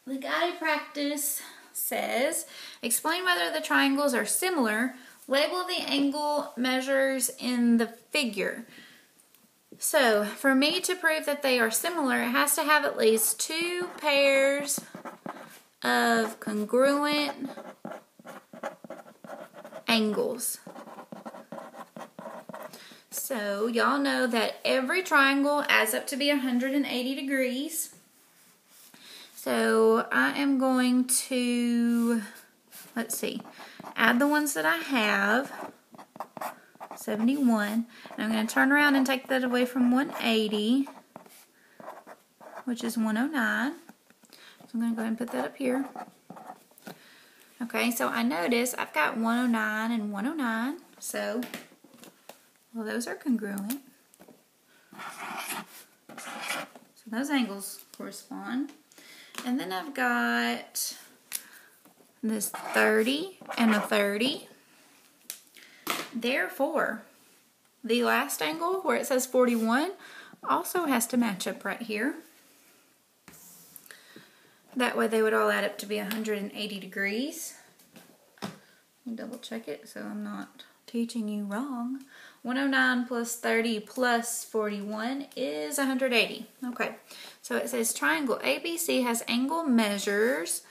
The guided practice says, explain whether the triangles are similar. Label the angle measures in the figure. So, for me to prove that they are similar, it has to have at least two pairs of congruent angles. So, y'all know that every triangle adds up to be 180 degrees. So, I am going to, let's see, add the ones that I have, 71. And I'm going to turn around and take that away from 180, which is 109. So, I'm going to go ahead and put that up here. Okay, so I notice I've got 109 and 109. So, well, those are congruent. So, those angles correspond. And then I've got this 30 and a 30. Therefore, the last angle where it says 41 also has to match up right here. That way they would all add up to be 180 degrees. Let me double check it so I'm not teaching you wrong. 109 plus 30 plus 41 is 180. Okay, so it says triangle ABC has angle measures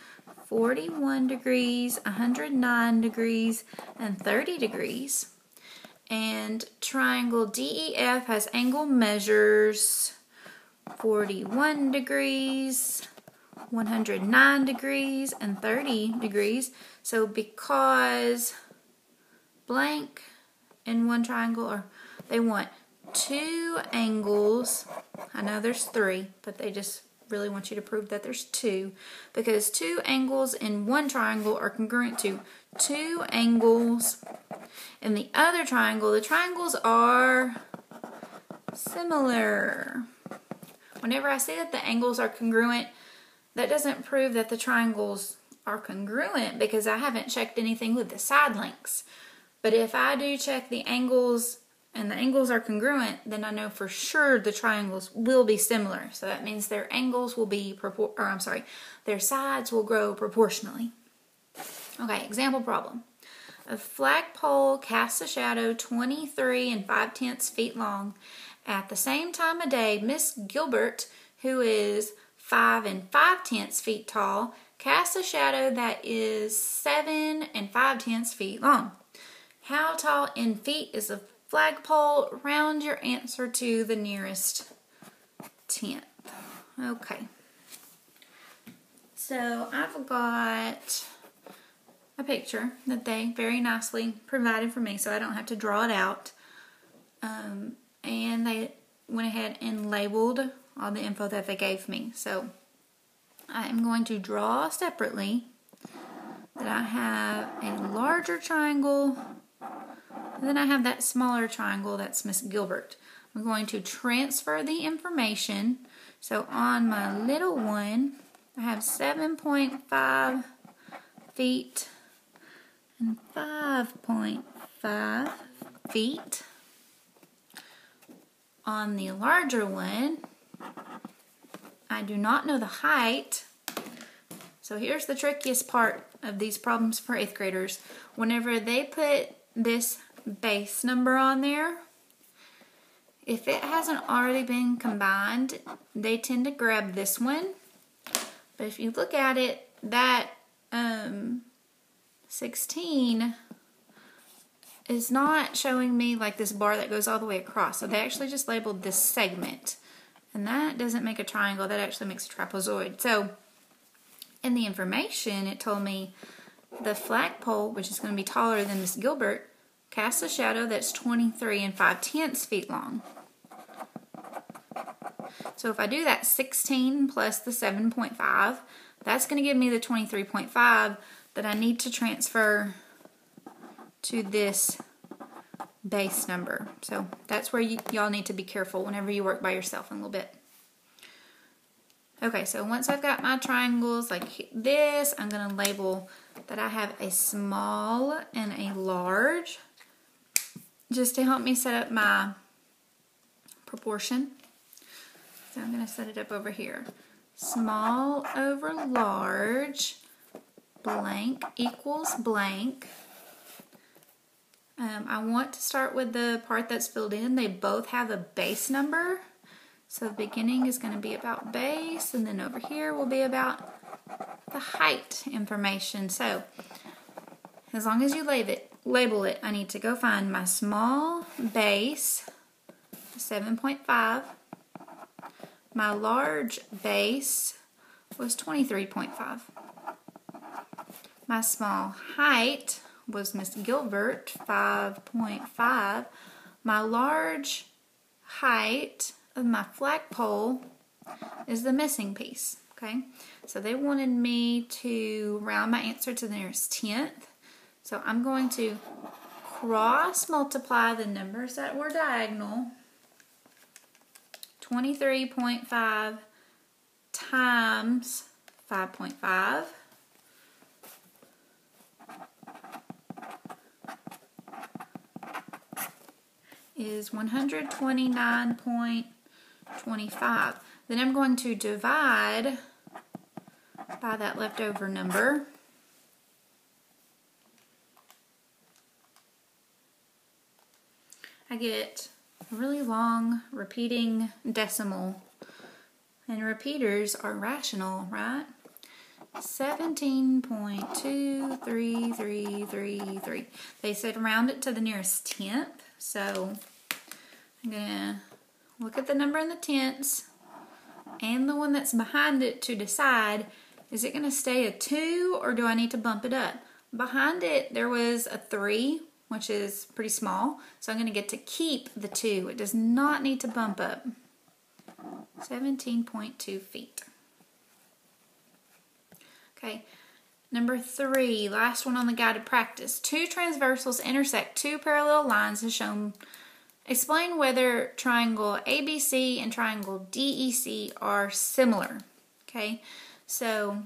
41 degrees, 109 degrees, and 30 degrees. And triangle DEF has angle measures 41 degrees, 109 degrees, and 30 degrees. So because blank in one triangle, or they want two angles, I know there's three, but they just really want you to prove that there's two, because two angles in one triangle are congruent to two angles in the other triangle. The triangles are similar. Whenever I say that the angles are congruent, that doesn't prove that the triangles are congruent because I haven't checked anything with the side lengths. But if I do check the angles and the angles are congruent, then I know for sure the triangles will be similar. So that means their angles will be, their sides will grow proportionally. Okay, example problem. A flagpole casts a shadow 23 5/10 feet long. At the same time of day, Miss Gilbert, who is 5 5/10 feet tall, casts a shadow that is 7 5/10 feet long. How tall in feet is the flagpole? Round your answer to the nearest tenth. Okay. So I've got a picture that they very nicely provided for me so I don't have to draw it out. And they went ahead and labeled all the info that they gave me. So I am going to draw separately that I have a larger triangle, and then I have that smaller triangle, that's Miss Gilbert. I'm going to transfer the information. So on my little one, I have 7.5 feet and 5.5 feet. On the larger one, I do not know the height. So here's the trickiest part of these problems for 8th graders. Whenever they put this base number on there, if it hasn't already been combined, they tend to grab this one. But if you look at it, that 16 is not showing me like this bar that goes all the way across. So they actually just labeled this segment. And that doesn't make a triangle, that actually makes a trapezoid. So in the information, it told me the flagpole, which is going to be taller than Miss Gilbert, casts a shadow that's 23 5/10 feet long. So if I do that 16 plus the 7.5, that's going to give me the 23.5 that I need to transfer to this base number. So that's where y'all need to be careful whenever you work by yourself in a little bit. Okay, so once I've got my triangles like this, I'm going to label that I have a small and a large, just to help me set up my proportion. So I'm going to set it up over here. small over large, blank equals blank. I want to start with the part that's filled in. They both have a base number. So the beginning is going to be about base, and then over here will be about the height information. So as long as you label it, I need to go find my small base, 7.5. My large base was 23.5. My small height was Miss Gilbert, 5.5. My large height of my flagpole is the missing piece, okay? So they wanted me to round my answer to the nearest tenth. So I'm going to cross multiply the numbers that were diagonal. 23.5 times 5.5 is 129.25. Then I'm going to divide by that leftover number. I get a really long repeating decimal. And repeaters are rational, right? 17.2333. They said round it to the nearest tenth. So I'm going to look at the number in the tenths and the one that's behind it to decide, is it going to stay a 2 or do I need to bump it up? Behind it there was a 3, which is pretty small, so I'm going to get to keep the 2. It does not need to bump up. 17.2 feet. Okay, number 3, last one on the guided practice. Two transversals intersect two parallel lines as shown. Explain whether triangle ABC and triangle DEC are similar. Okay, so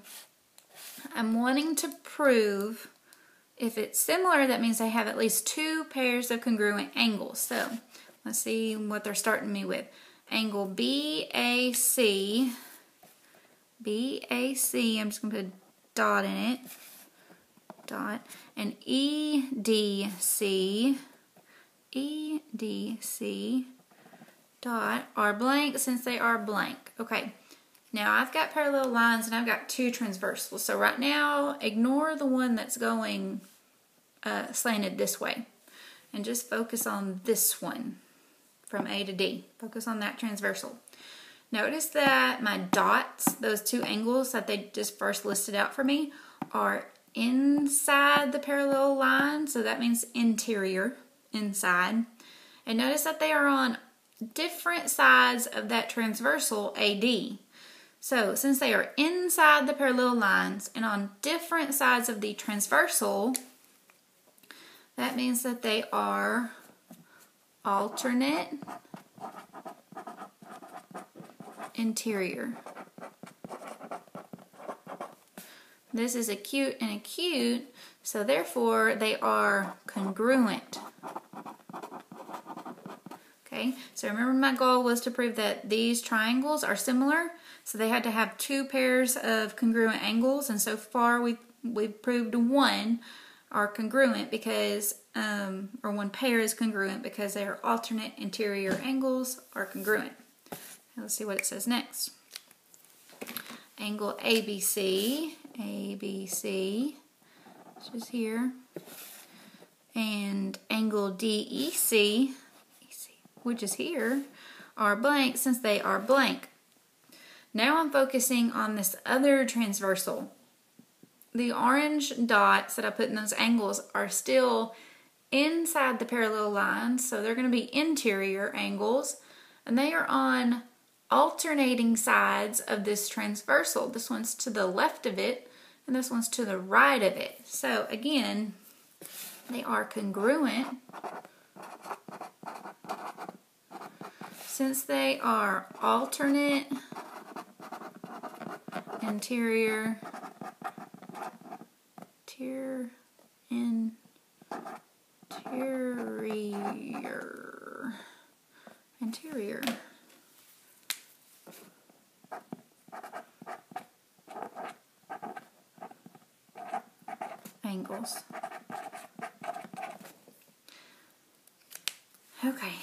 I'm wanting to prove if it's similar, that means they have at least two pairs of congruent angles. So let's see what they're starting me with. Angle BAC, I'm just going to put a dot in it, dot, and EDC, dot, are blank since they are blank. Okay, now I've got parallel lines and I've got two transversals. So right now, ignore the one that's going slanted this way and just focus on this one from A to D. Focus on that transversal. Notice that my dots, those two angles that they just first listed out for me, are inside the parallel line, so that means interior, inside. And notice that they are on different sides of that transversal AD. So since they are inside the parallel lines and on different sides of the transversal, that means that they are alternate interior. This is acute and acute, so therefore they are congruent. Okay, so remember my goal was to prove that these triangles are similar, so they had to have two pairs of congruent angles, and so far we've proved one are congruent because, or one pair is congruent because their alternate interior angles are congruent. Now let's see what it says next. Angle ABC, which is here, and angle DEC, which is here, are blank since they are blank. Now I'm focusing on this other transversal. The orange dots that I put in those angles are still inside the parallel lines, so they're going to be interior angles, and they are on alternating sides of this transversal. This one's to the left of it, and this one's to the right of it. So again, they are congruent since they are alternate interior interior. angles. Okay,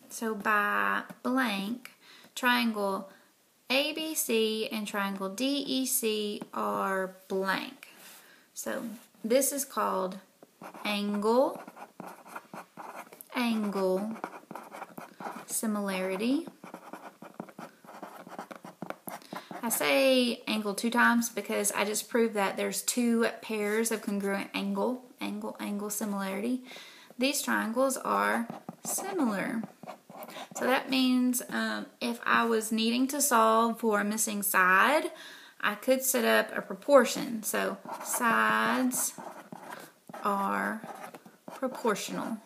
so by blank, triangle ABC and triangle DEC are blank. So this is called angle, angle, similarity. I say angle 2 times because I just proved that there's 2 pairs of congruent angle, angle, angle, similarity. These triangles are similar. So that means if I was needing to solve for a missing side, I could set up a proportion. So sides are proportional.